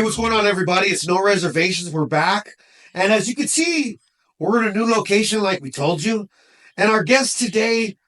Hey, what's going on, everybody? It's No Reservations. We're back. And as you can see, we're in a new location, like we told you. And our guest today,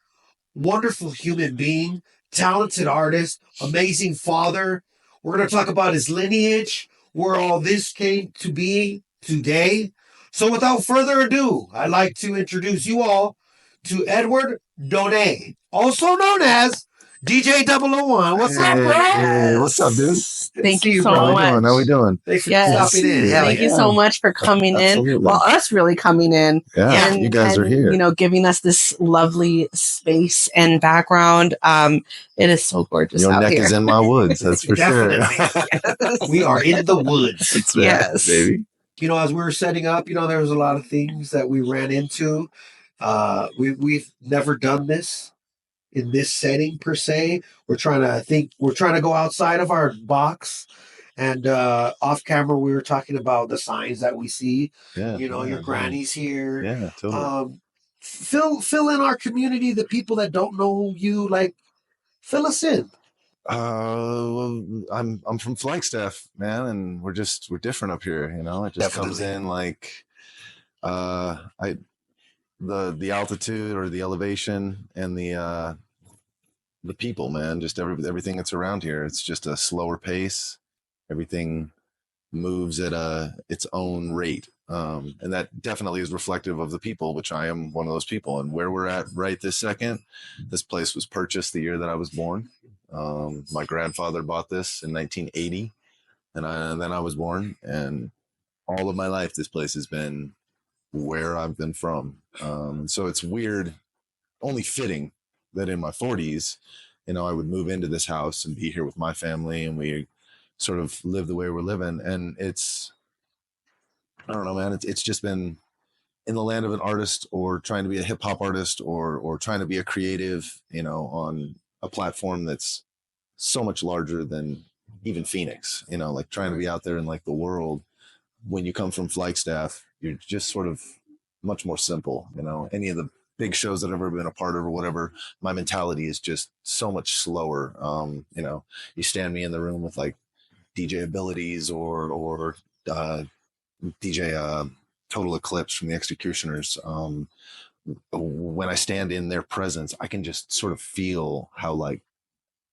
wonderful human being, talented artist, amazing father. We're going to talk about his lineage, where all this came to be today. So without further ado, I'd like to introduce you all to Edward Donne, also known as DJ 001. What's up, bro? Hey, what's up, dude? Thank you so How much. we doing? Thanks for Yes. stopping in. Thank you so much for coming Absolutely. in. Well, us really coming in. Yeah, and, you guys are here. You know, giving us this lovely space and background. It is so gorgeous Your out neck here. is in my woods, that's for sure. Yes. We are in the woods. That's right, Yes. baby. You know, as we were setting up, there was a lot of things that we ran into. We've never done this in this setting per se. We're trying to go outside of our box. And off camera, we were talking about the signs that we see. Yeah, Your granny's here. Yeah, totally. Fill in our community, the people that don't know you. Like, fill us in. Well, I'm from Flagstaff, man, and we're different up here. It just comes in like the altitude or the elevation and the people, man. Just everything that's around here. It's just a slower pace. Everything moves at its own rate, and that definitely is reflective of the people, which I am one of those people. And where we're at right this second, this place was purchased the year that I was born. My grandfather bought this in 1980, and then I was born, and all of my life this place has been where I've been from. So it's weird, only fitting that in my 40s, I would move into this house and be here with my family, and we sort of live the way we're living. And I don't know, man, it's just been in the land of an artist, or trying to be a hip hop artist, or trying to be a creative, on a platform that's so much larger than even Phoenix, like trying to be out there in like the world. When you come from Flagstaff, you're just sort of much more simple. Any of the big shows that I've ever been a part of or whatever, my mentality is just so much slower. You stand me in the room with like DJ Abilities or DJ Total Eclipse from the Executioners. When I stand in their presence, I can just sort of feel how like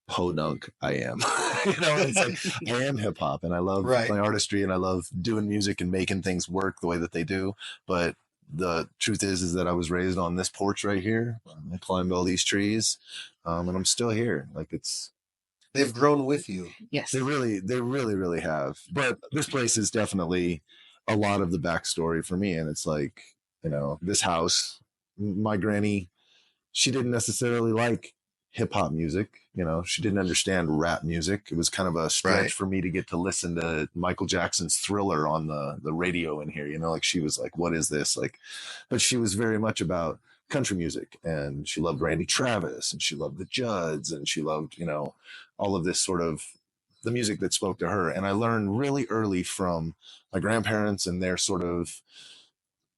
podunk I am. It's like I am hip hop, and I love my artistry, and I love doing music and making things work the way that they do. But the truth is that I was raised on this porch right here. I climbed all these trees, and I'm still here. Like They've grown with you. Yes. They really have. But this place is definitely a lot of the backstory for me. And it's like, this house, my granny, she didn't necessarily like hip hop music. She didn't understand rap music. It was kind of a stretch for me to get to listen to Michael Jackson's Thriller on the radio in here. Like she was like, what is this? Like, but she was very much about country music, and she loved Randy Travis, and she loved the Judds, and she loved, all of this sort of the music that spoke to her. And I learned really early from my grandparents and their sort of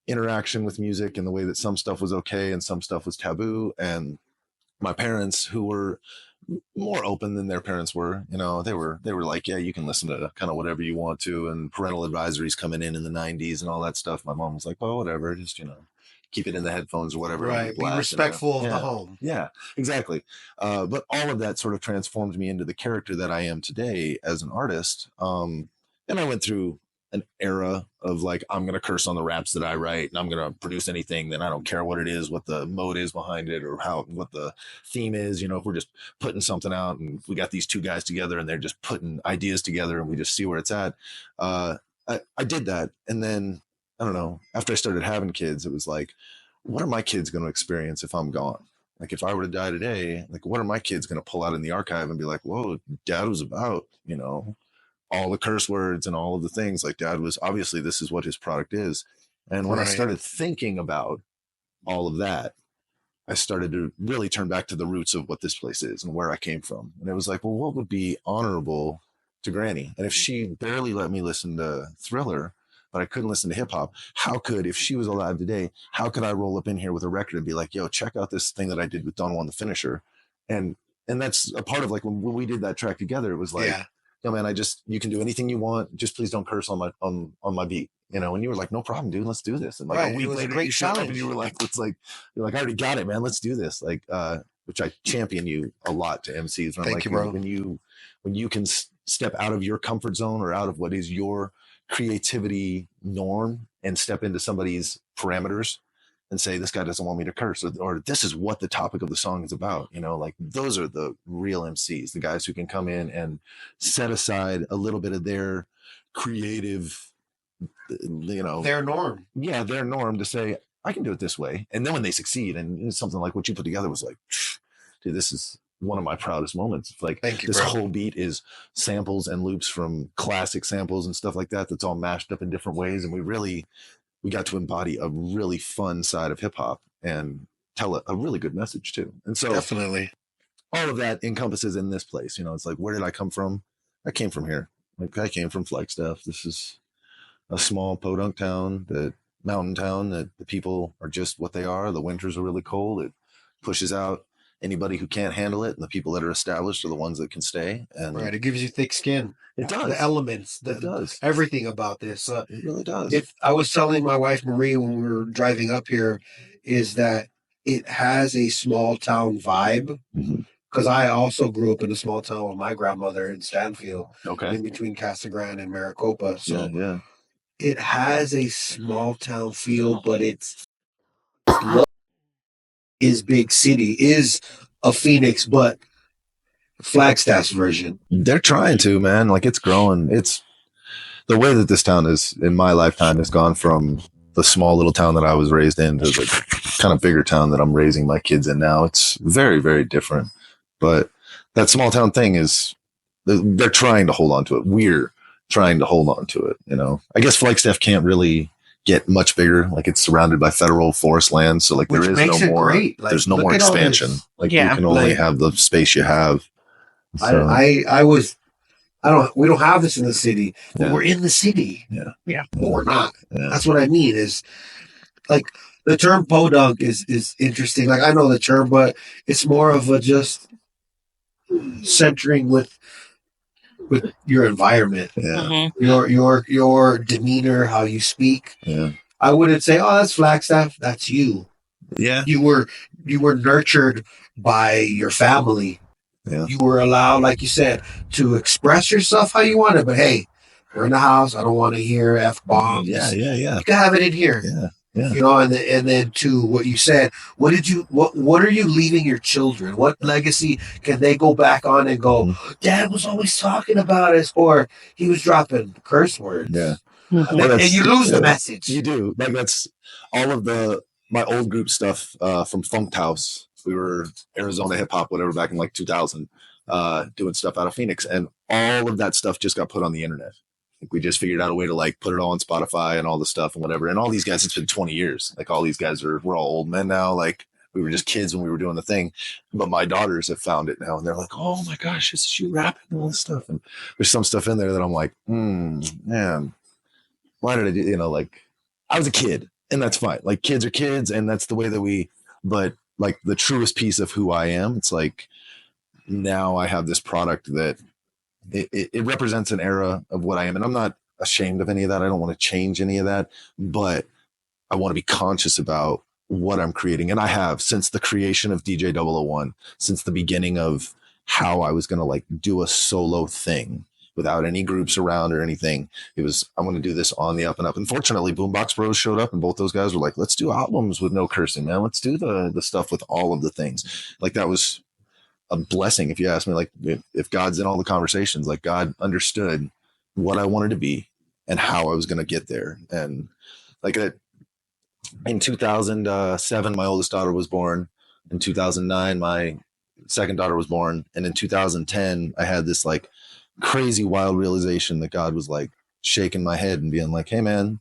interaction with music, and the way that some stuff was okay and some stuff was taboo. And my parents, who were more open than their parents were, they were like, yeah, you can listen to kind of whatever you want to, and parental advisories coming in the 90s and all that stuff. My mom was like, well, whatever, just keep it in the headphones or whatever. Right. Be respectful of the home. Yeah, exactly. But all of that sort of transformed me into the character that I am today as an artist. And I went through an era of like, I'm going to curse on the raps that I write, and I'm going to produce anything. Then I don't care what it is, what the mode is behind it, or what the theme is. If we're just putting something out and we got these two guys together and they're just putting ideas together and we just see where it's at. I did that. And then, I don't know, after I started having kids, it was like, what are my kids going to experience if I'm gone? Like, if I were to die today, like, what are my kids going to pull out in the archive and be like, whoa, dad was about, all the curse words and all of the things. Like, dad was, obviously this is what his product is. And when I started thinking about all of that, I started to really turn back to the roots of what this place is and where I came from. And it was like, well, what would be honorable to Granny? And if she barely let me listen to Thriller, but I couldn't listen to hip hop, if she was alive today, how could I roll up in here with a record and be like, yo, check out this thing that I did with Don Juan the Finisher? And that's a part of like when we did that track together, it was like, yo, man, you can do anything you want. Just please don't curse on my beat. And you were like, no problem, dude. Let's do this. And like Right. a It week was a later, great you showed up and challenge. you were like, you're like, I already got it, man. Let's do this. Like, which I champion you a lot to MCs. And I'm Thank like, you, bro. when you can step out of your comfort zone or out of what is your creativity norm and step into somebody's parameters and say, this guy doesn't want me to curse, or this is what the topic of the song is about. Like those are the real MCs, the guys who can come in and set aside a little bit of their creative, Their norm. Yeah, their norm to say, I can do it this way. And then when they succeed, and something like what you put together was like, dude, this is one of my proudest moments. Like, Thank you, this bro. whole beat is samples and loops from classic samples and stuff like that. That's all mashed up in different ways. And we got to embody a really fun side of hip hop and tell a really good message too. And so Definitely. all of that encompasses in this place. It's like, where did I come from? I came from here. Like, I came from Flagstaff. This is a small podunk town, mountain town, that the people are just what they are. The winters are really cold. It pushes out anybody who can't handle it, and the people that are established are the ones that can stay. And Right. It gives you thick skin. It does. The elements. It does. Everything about this. It really does. If I was telling my wife Marie when we were driving up here, is that it has a small town vibe. Because I also grew up in a small town with my grandmother in Stanfield, in between Casa Grande and Maricopa. So yeah. It has a small town feel, but it's is big city, is a Phoenix, but Flagstaff's version. They're trying to, man. Like, it's growing. It's the way that this town is in my lifetime has gone from the small little town that I was raised in to the kind of bigger town that I'm raising my kids in now. It's very, very different. But that small town thing is, they're trying to hold on to it. We're trying to hold on to it. I guess Flagstaff can't really get much bigger. Like, it's surrounded by federal forest land. So like, Which there is makes no it more, great. Like, there's no look more at all expansion. this. Like, Yeah, you can only like- have the space you have. So, we don't have this in the city, but Yeah. we're in the city. Yeah. But we're not. yeah. That's what I mean is, like, the term podunk is interesting. Like, I know the term, but it's more of a just centering with your environment, Yeah. your demeanor, how you speak. Yeah. I wouldn't say, "Oh, that's Flagstaff." That's you. Yeah. You were nurtured by your family. Yeah. You were allowed, like you said, to express yourself how you wanted. But hey, we're in the house. I don't want to hear F bombs. Yeah. You can have it in here. Yeah. And then to what you said, what are you leaving your children? What legacy can they go back on and go, Dad was always talking about us, or he was dropping curse words. Yeah. And you lose the message. You do. Like, that's all of my old group stuff from Funked House. We were Arizona hip hop, whatever, back in like 2000, doing stuff out of Phoenix, and all of that stuff just got put on the internet. Like, we just figured out a way to like put it all on Spotify and all the stuff and whatever. And all these guys, it's been 20 years. Like, all these guys we're all old men now. Like, we were just kids when we were doing the thing, but my daughters have found it now, and they're like, "Oh my gosh, this is you rapping and all this stuff." And there's some stuff in there that I'm like, man, why did I do? Like, I was a kid, and that's fine. Like, kids are kids, and that's the way that but like, the truest piece of who I am, it's like, now I have this product that it represents an era of what I am, and I'm not ashamed of any of that. I don't want to change any of that, but I want to be conscious about what I'm creating. And I have, since the creation of DJ 001, since the beginning of how I was going to like do a solo thing without any groups around or anything. It was, I'm going to do this on the up and up. And fortunately, Boombox Bros showed up, and both those guys were like, let's do albums with no cursing, man. Let's do the stuff with all of the things. Like, that was a blessing, if you ask me. Like, if God's in all the conversations, like, God understood what I wanted to be and how I was going to get there. And like, in 2007, my oldest daughter was born. In 2009, my second daughter was born. And in 2010, I had this like crazy wild realization that God was like shaking my head and being like, hey man,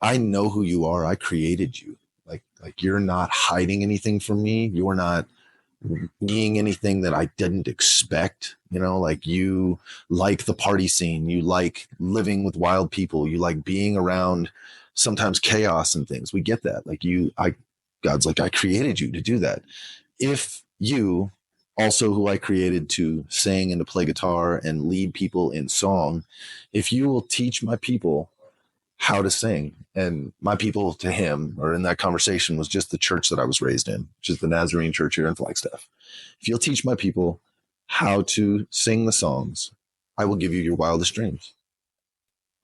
I know who you are. I created you. Like you're not hiding anything from me. You're not being anything that I didn't expect. Like, you like the party scene. You like living with wild people. You like being around sometimes chaos and things. We get that. Like, God's like, I created you to do that. If you also who I created to sing and to play guitar and lead people in song. If you will teach my people how to sing, and my people to him, or in that conversation, was just the church that I was raised in, which is the Nazarene Church here in Flagstaff. If you'll teach my people how to sing the songs, I will give you your wildest dreams.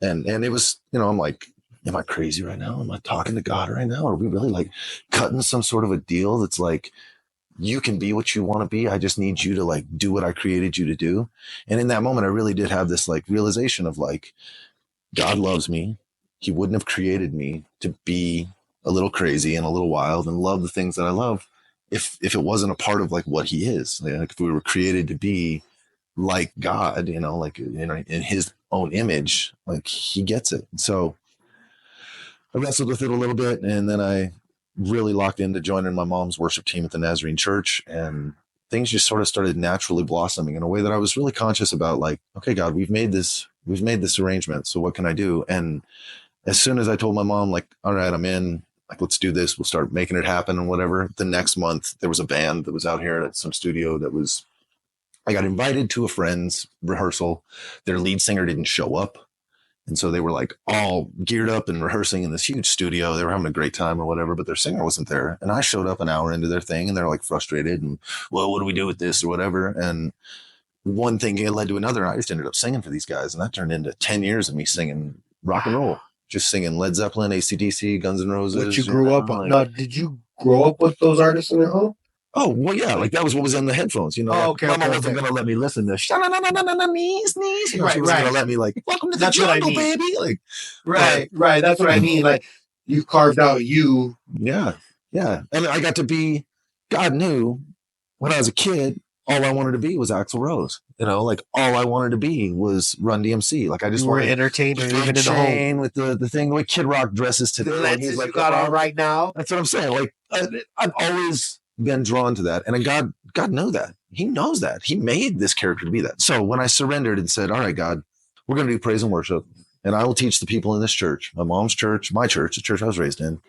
And it was, I'm like, am I crazy right now? Am I talking to God right now? Are we really like cutting some sort of a deal that's like, you can be what you want to be. I just need you to like do what I created you to do. And in that moment, I really did have this like realization of like, God loves me. He wouldn't have created me to be a little crazy and a little wild and love the things that I love if it wasn't a part of like what he is. Like if we were created to be like God, like in his own image, like he gets it. So I wrestled with it a little bit, and then I really locked into joining my mom's worship team at the Nazarene Church, and things just sort of started naturally blossoming in a way that I was really conscious about. Like, okay, God, we've made this arrangement. So what can I do? And as soon as I told my mom, like, all right, I'm in, like, let's do this. We'll start making it happen and whatever. The next month there was a band that was out here at some studio I got invited to a friend's rehearsal. Their lead singer didn't show up. And so they were like all geared up and rehearsing in this huge studio. They were having a great time or whatever, but their singer wasn't there. And I showed up an hour into their thing, and they're like frustrated and, well, what do we do with this or whatever? And one thing led to another. I just ended up singing for these guys, and that turned into 10 years of me singing rock and roll, just singing Led Zeppelin, AC/DC, Guns N' Roses. What you grew up on? Now, did you grow up with those artists in your home? Oh, well, yeah, like that was what was in the headphones, okay, my mom wasn't going to let me listen to sneeze. She wasn't going to let me like, welcome to the jungle, baby. Like, right. That's what I mean. Like, you carved out you. Yeah. And I got to be, God knew when I was a kid, all I wanted to be was Axl Rose. Like all I wanted to be was Run DMC. Like I just were wanted an entertainer even in the home with the thing the way Kid Rock dresses today. The lenses like, you got on right now. That's what I'm saying. Like I've always been drawn to that, and God knew that. He knows that. He made this character to be that. So when I surrendered and said, all right, God, we're going to do praise and worship, and I will teach the people in this church, my mom's church, my church, the church I was raised in,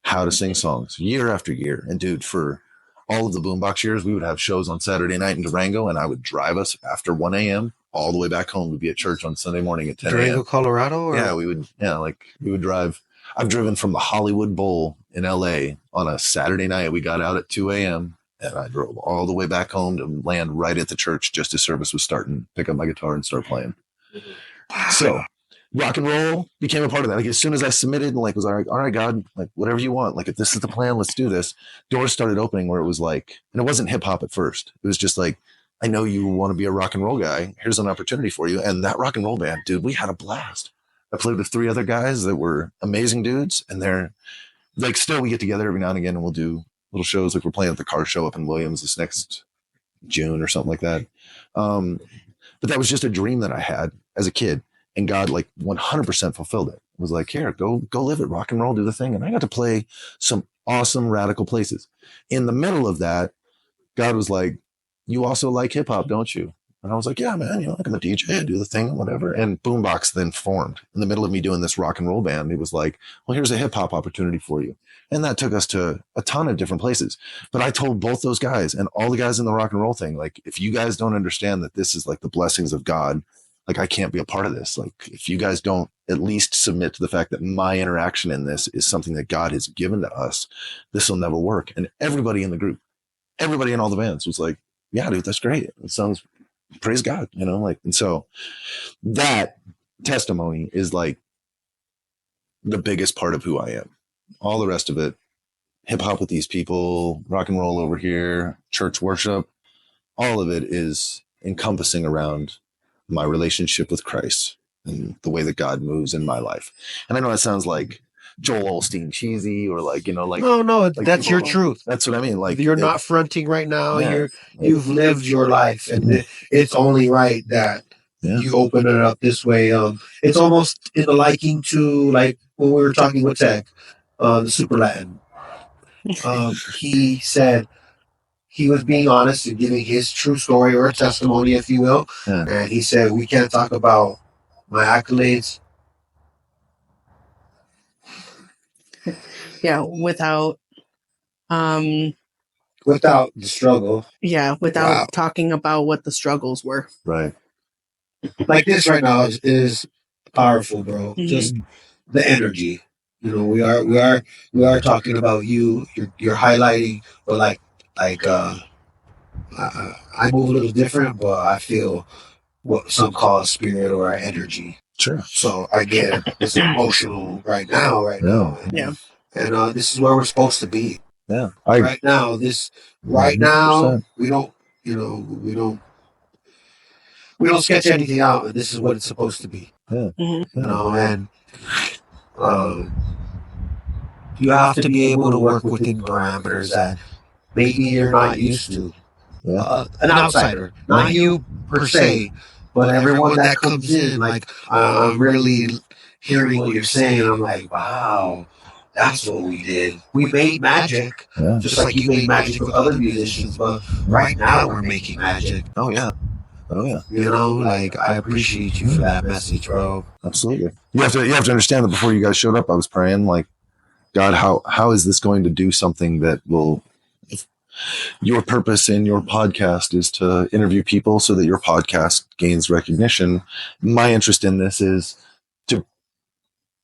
how to sing songs year after year. And dude, for all of the boombox years, we would have shows on Saturday night in Durango, and I would drive us after 1 a.m. all the way back home to be at church on Sunday morning at 10 a.m. Durango, Colorado? Or? Yeah, we would drive. I've driven from the Hollywood Bowl in LA on a Saturday night. We got out at 2 a.m. and I drove all the way back home to land right at the church just as service was starting, pick up my guitar and start playing. Wow. So rock and roll became a part of that. Like as soon as I submitted and like was all right, God, like whatever you want. Like if this is the plan, let's do this. Doors started opening where it was like, and it wasn't hip hop at first. It was just like, I know you want to be a rock and roll guy. Here's an opportunity for you. And that rock and roll band, dude, we had a blast. I played with 3 other guys that were amazing dudes, and they're like, still we get together every now and again and we'll do little shows. Like we're playing at the car show up in Williams this next June or something like that. But that was just a dream that I had as a kid, and God like 100% fulfilled it. It was like, here, go live it, rock and roll, do the thing. And I got to play some awesome radical places. In the middle of that, God was like, you also like hip hop, don't you? And I was like, yeah, man, like I'm a DJ, I do the thing, whatever. And Boombox then formed in the middle of me doing this rock and roll band. He was like, well, here's a hip hop opportunity for you. And that took us to a ton of different places. But I told both those guys and all the guys in the rock and roll thing, like, if you guys don't understand that this is like the blessings of God, like I can't be a part of this. Like if you guys don't at least submit to the fact that my interaction in this is something that God has given to us, this will never work. And everybody in the group, everybody in all the bands was like, yeah, dude, that's great. It sounds, praise God, like, and so that testimony is like the biggest part of who I am. All the rest of it, hip hop with these people, rock and roll over here, church worship, all of it is encompassing around my relationship with Christ and the way that God moves in my life. And I know that sounds like Joel Osteen cheesy or like, no, like that's your truth. That's what I mean. Like you're not fronting right now. Yeah. You've lived your life, and it's only right that you open it up this way. It's almost in the liking to like when we were talking with Tech, the Super Latin. He said he was being honest and giving his true story or a testimony, if you will. Yeah. And he said, we can't talk about my accolades. Yeah, without without the struggle. Yeah, without Wow. talking about what the struggles were. Right. Like this right now is powerful, bro. Mhm. Just the energy. You know, we are talking about you. You're highlighting, but I move a little different, but I feel what some call a spirit or an energy. Sure. So again, it's emotional right now, Yeah. and this is where we're supposed to be Yeah. right now. Right now, 100%. we don't, you know, we don't sketch anything out, and this is what it's supposed to be. Yeah. Mhm. You know, and you have to be able to work within parameters that maybe you're not used to. Yeah. An outsider, not you per se, but everyone that comes in. Like I'm really hearing what you're saying. I'm like, wow, that's what we did. We made magic, Yeah. just like you made magic with other musicians. But right now we're making magic. Oh yeah. Oh yeah. You know, like I appreciate you for that message, bro. Absolutely. You have to understand that before you guys showed up, I was praying like, God, how is this going to do something that will, if your purpose in your podcast is to interview people so that your podcast gains recognition. My interest in this is to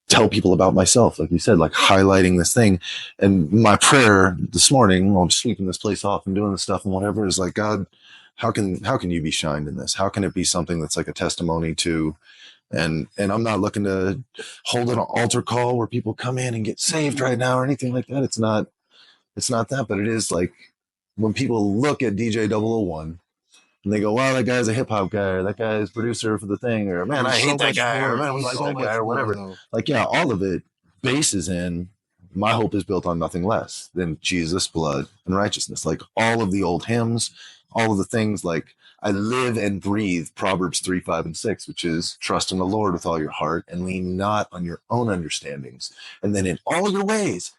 tell people about myself, like you said, like highlighting this thing. And my prayer this morning, while I'm sweeping this place off and doing this stuff and whatever, is like, God, how can you be shined in this? How can it be something that's like a testimony to, and I'm not looking to hold an altar call where people come in and get saved right now or anything like that. It's not that, but it is like when people look at DJ 001 and they go, wow, that guy's a hip hop guy, or that guy's producer for the thing, or man, I hate that guy, or man, we like that guy, or whatever. Like, yeah, all of it bases in my hope is built on nothing less than Jesus' blood and righteousness. Like all of the old hymns, all of the things, like I live and breathe Proverbs 3, 5, and 6, which is trust in the Lord with all your heart and lean not on your own understandings. And then in all your ways,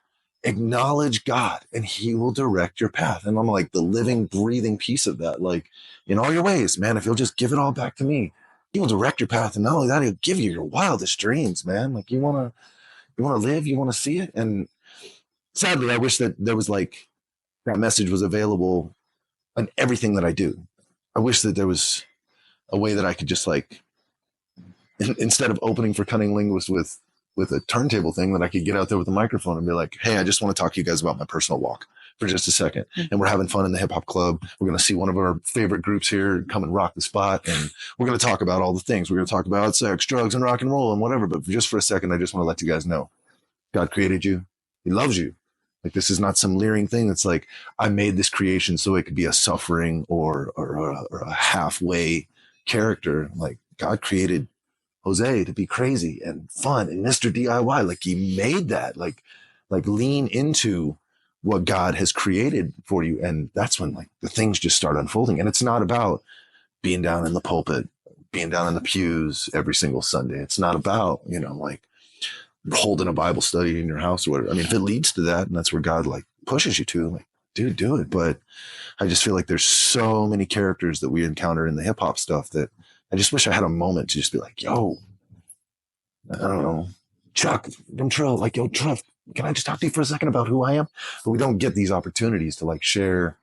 acknowledge God and he will direct your path. And I'm like the living, breathing piece of that. Like in all your ways, man, if you'll just give it all back to me, he will direct your path. And not only that, he'll give you your wildest dreams, man. Like you want to live, you want to see it. And sadly, I wish that there was like that message was available on everything that I do. I wish that there was a way that I could just like, instead of opening for Cunning Linguist with a turntable thing, that I could get out there with a microphone and be like, hey, I just want to talk to you guys about my personal walk for just a second. And we're having fun in the hip hop club. We're going to see one of our favorite groups here come and rock the spot. And we're going to talk about all the things. We're going to talk about sex, drugs, and rock and roll and whatever. But just for a second, I just want to let you guys know God created you. He loves you. Like this is not some leering thing. That's like, I made this creation so it could be a suffering or a halfway character. Like God created Jose to be crazy and fun and Mr. DIY. Like he made that, like lean into what God has created for you. And that's when like the things just start unfolding. And it's not about being down in the pulpit, being down in the pews every single Sunday. It's not about, like holding a Bible study in your house or whatever. I mean, if it leads to that and that's where God like pushes you to, like, dude, do it. But I just feel like there's so many characters that we encounter in the hip hop stuff that I just wish I had a moment to just be like, yo, I don't know, Chuck, I'm Trill, like, yo, Trev, can I just talk to you for a second about who I am? But we don't get these opportunities to like share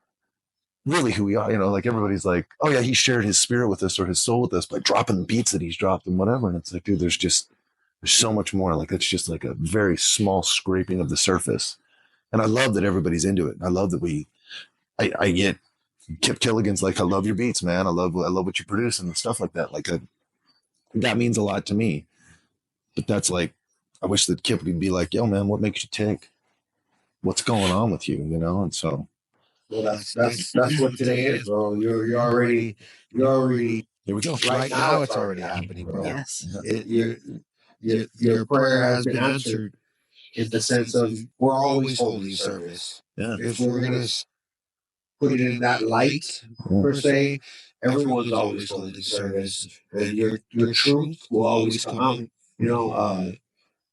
really who we are. Like everybody's like, oh yeah, he shared his spirit with us or his soul with us by dropping the beats that he's dropped and whatever. And it's like, dude, there's so much more. Like it's just like a very small scraping of the surface. And I love that everybody's into it. I love that I get Kip Killigan's like, I love your beats, man. I love what you produce and stuff like that. Like that means a lot to me. But that's like, I wish that Kip would be like, yo, man, what makes you tick? What's going on with you? And so. Well, that's what today is, bro. You're already Here we go. right now. It's already happening, bro. Yes. Your prayer has been answered in the sense of we're always holding service. Yeah. If we're gonna put it in that light per se, everyone's always holding service, and your truth will always come out.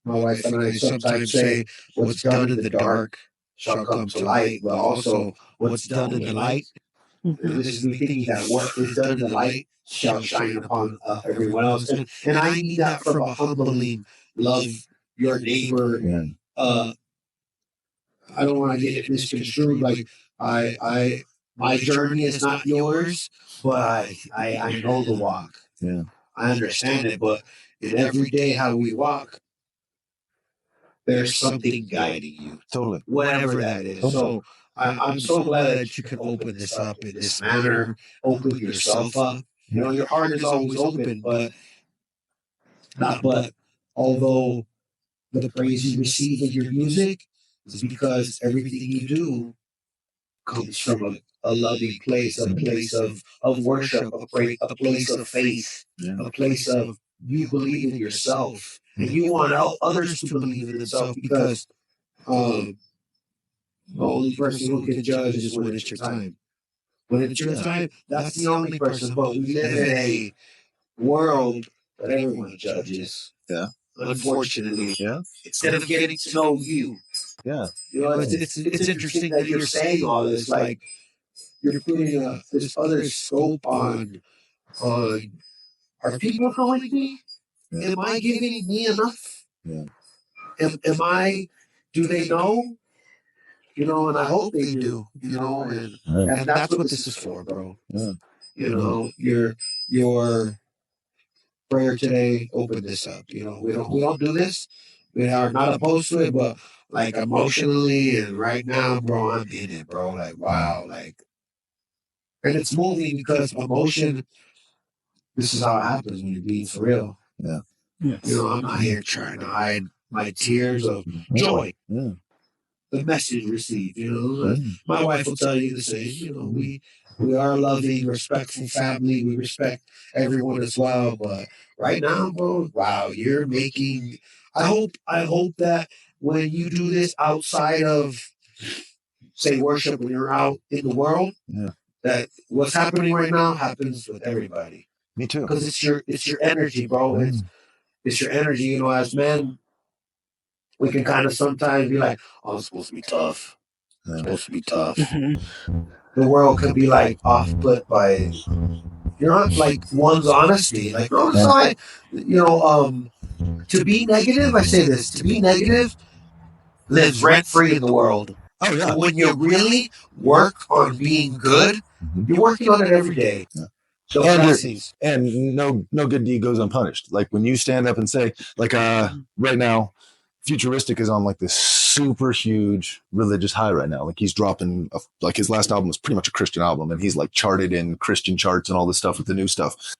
My wife and I sometimes say, "What's done in the dark shall come to light," but also what's done in the light. This is me thinking that what is done in the light shall shine upon everyone else, and I mean that from a humbling love your neighbor. Yeah. I don't want to get it misconstrued. Like My journey is not yours, but I know the walk. Yeah. I understand it, but in every day how we walk, there's something guiding you, Totally. whatever that is. So I'm so glad that you can open this up in this manner, open yourself up. You know, your heart is always open, but although the praise you receive with your music is because everything you do comes from a loving place, a place of worship, a place of faith, Yeah. a place of you believe in yourself and you want others to believe in themselves because the only person who can judge is when it's your time. When it's your time, that's the only person. But we live in a world that everyone judges. Yeah. Unfortunately, Yeah. instead of getting to know you, Yeah. you know, it's interesting that you're saying all this. Like you're putting this other scope on are people knowing me? Yeah. Am I giving me enough? Yeah. Am I? Do they know? You know, and I hope they do. You know, and that's what this is for, bro. Yeah. You know, your prayer today opened this up. You know, we don't do this. We are not opposed to it, but like emotionally and right now, bro, I'm in it, bro. Like wow, like, and it's moving because emotion. This is how it happens when you're being for real. Yeah. You know, I'm not here trying to hide my tears of joy. Yeah. The message received. You know, my wife will tell you the same. You know, we are a loving, respectful family. We respect everyone as well. But right now, bro, wow, you're making. I hope that when you do this outside of say worship, when you're out in the world, Yeah. that what's happening right now happens with everybody. Me too. Because it's your energy, bro. It's your energy. You know, as men, we can kind of sometimes be like, "Oh, it's supposed to be tough. It's supposed to be tough." The world could be like off put by you're not like one's honesty. Like, no, it's not. You know, to be negative, I say this: to be negative lives rent free in the world. Oh yeah. But when you really work on being good, you're working on it every day. Yeah. So And blessings. And no good deed goes unpunished. Like when you stand up and say, like right now, Futuristic is on like this super huge religious high right now. Like he's dropping like his last album was pretty much a Christian album, and he's like charted in Christian charts and all this stuff with the new stuff.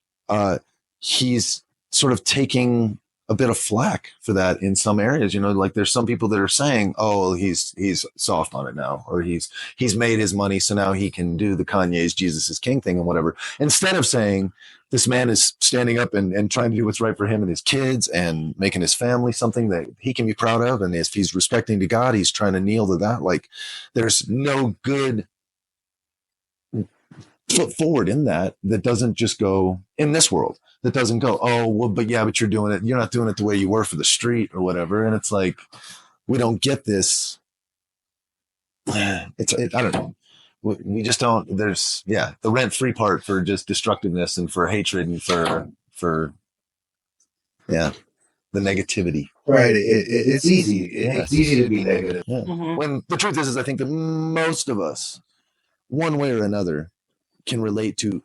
He's sort of taking a bit of flack for that in some areas. You know, like there's some people that are saying, "Oh, he's soft on it now," or he's made his money, so now he can do the Kanye's Jesus is King thing and whatever. Instead of saying this man is standing up and trying to do what's right for him and his kids and making his family something that he can be proud of, and if he's respecting to God, he's trying to kneel to that. Like there's no good foot forward in that doesn't just go in this world, that doesn't go, oh well, but you're doing it, you're not doing it the way you were for the street or whatever. And it's like we don't get this. I don't know, we just don't. There's the rent-free part for just destructiveness and for hatred and for the negativity. Right. It's easy. It's easy to be negative. Yeah. When the truth is I think that most of us, one way or another, can relate to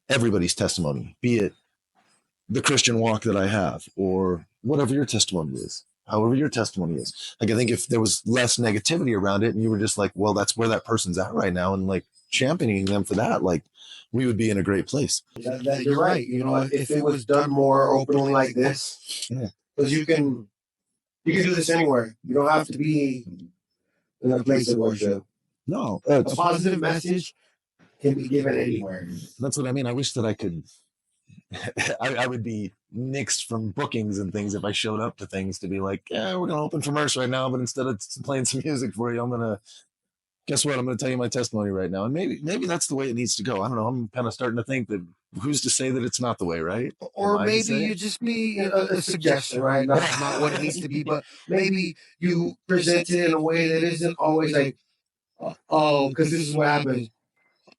everybody's testimony, be it the Christian walk that I have or whatever your testimony is, however your testimony is. Like, I think if there was less negativity around it and you were just like, well, that's where that person's at right now, and like championing them for that, like we would be in a great place. You're right. You know, if it was done more openly like this, because you can do this anywhere. You don't have to be in a place of worship. No, a positive message can be given anywhere. That's what I mean. I wish that I could. I would be nixed from bookings and things if I showed up to things to be like, yeah, we're gonna open for Merce right now, but instead of playing some music for you, I'm gonna guess what? I'm gonna tell you my testimony right now, and maybe that's the way it needs to go. I don't know. I'm kind of starting to think that who's to say that it's not the way, right? Or maybe you just be a suggestion, right? That's not what it needs to be, but maybe you present it in a way that isn't always like, oh, because this is what happens.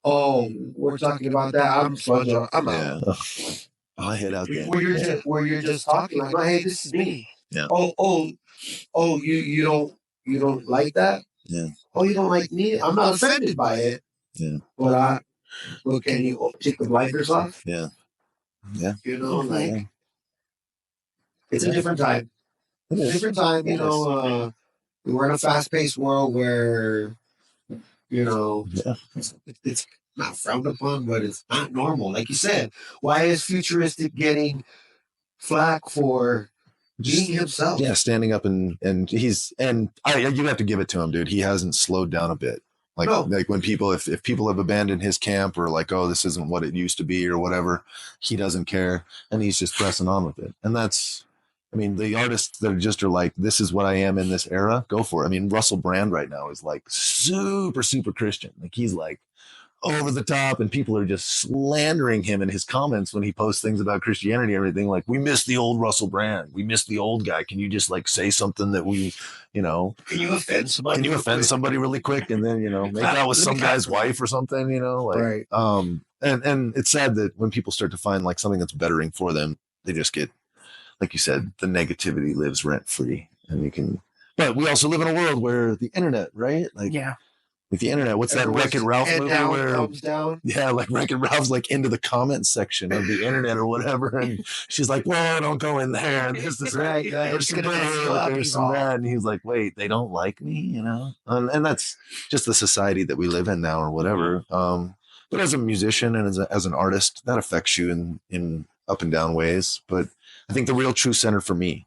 Oh, we're talking about that. I'm SpongeBob. I'm out. I head out there. Where you're just talking like, oh, hey, this is me. Yeah. Oh, you don't like that? Yeah. Oh, you don't like me? I'm not offended by it. Yeah. But can you take the blinders off? Yeah. Yeah. You know, like Yeah. it's a different time. It is. Different time. It is. We're in a fast-paced world where Yeah. it's not frowned upon, but it's not normal. Like you said, why is futuristic getting flack for being himself? Yeah, standing up and you have to give it to him, dude. He hasn't slowed down a bit. Like No. like when people if people have abandoned his camp or like, oh, this isn't what it used to be or whatever, he doesn't care and he's just pressing on with it. And that's, I mean, the artists that just are like, this is what I am in this era, go for it. I mean, Russell Brand right now is like super, super Christian. Like he's like over the top and people are just slandering him in his comments when he posts things about Christianity and everything. Like, we miss the old Russell Brand. We miss the old guy. Can you just like say something that we, can you offend somebody? Can you offend somebody really quick and then, make out with some guy's wife or something, like, right. And it's sad that when people start to find like something that's bettering for them, they just get, like you said, the negativity lives rent free but we also live in a world where the internet, right? Like, Yeah. Like the internet, what's that Wreck-It Ralph movie where thumbs down? Yeah, like Wreck-It Ralph's like into the comment section of the internet or whatever, and she's like, "Well, don't go in there." And this is Right, there's some this, there's some that, and he's like, "Wait, they don't like me," and that's just the society that we live in now, or whatever. But as a musician and as an artist, that affects you in up and down ways. But I think the real true center for me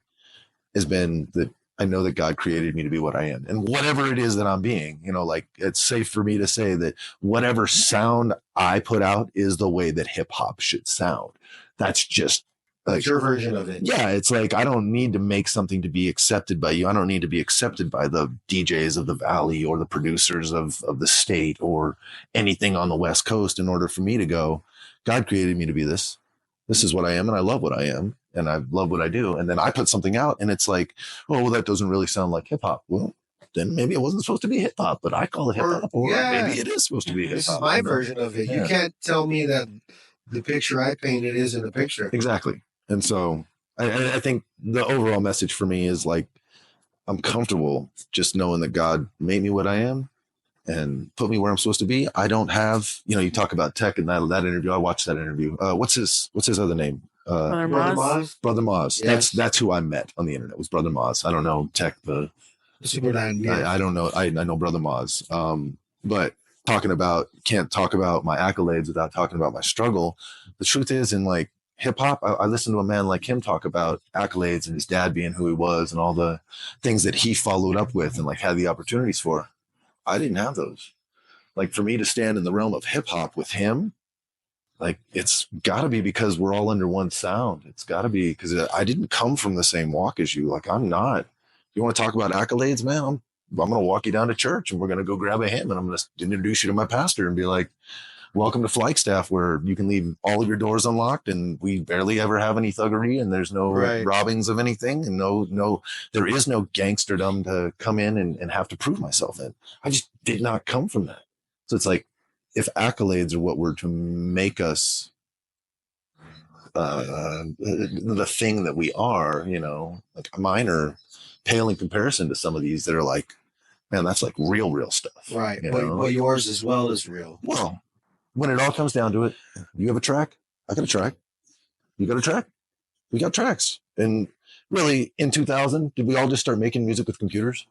has been that I know that God created me to be what I am, and whatever it is that I'm being, like it's safe for me to say that whatever sound I put out is the way that hip hop should sound. That's just like your version of it. Yeah. It's like, I don't need to make something to be accepted by you. I don't need to be accepted by the DJs of the Valley or the producers of the state or anything on the West Coast in order for me to go, God created me to be this. This is what I am. And I love what I am. And I love what I do. And then I put something out and it's like, oh, well, that doesn't really sound like hip hop. Well, then maybe it wasn't supposed to be hip hop, but I call it hip hop. Or maybe it is supposed to be hip hop. This is my version of it. Yeah. You can't tell me that the picture I painted isn't a picture. Exactly. And so I think the overall message for me is like, I'm comfortable just knowing that God made me what I am and put me where I'm supposed to be. I don't have, you talk about tech and that interview. I watched that interview. What's his other name? Brother Maz. Brother Maz. Yes. That's who I met on the internet, was Brother Maz. I don't know tech, I don't know. I know Brother Maz. But can't talk about my accolades without talking about my struggle. The truth is, in like hip hop, I listened to a man like him talk about accolades and his dad being who he was and all the things that he followed up with and like had the opportunities for. I didn't have those. Like, for me to stand in the realm of hip hop with him, like, it's got to be because we're all under one sound. It's got to be because I didn't come from the same walk as you. Like, I'm not. You want to talk about accolades, man? I'm going to walk you down to church and we're going to go grab a hymn and I'm going to introduce you to my pastor and be like, welcome to Flagstaff, where you can leave all of your doors unlocked and we barely ever have any thuggery and there's no robbings of anything and no, there is no gangsterdom to come in and have to prove myself in. I just did not come from that. So it's like, if accolades are what were to make us the thing that we are, like mine are pale in comparison to some of these that are like, man, that's like real stuff. Right. But yours as well is real. Well, when it all comes down to it, you have a track, I got a track, you got a track, we got tracks. And really, in 2000, did we all just start making music with computers?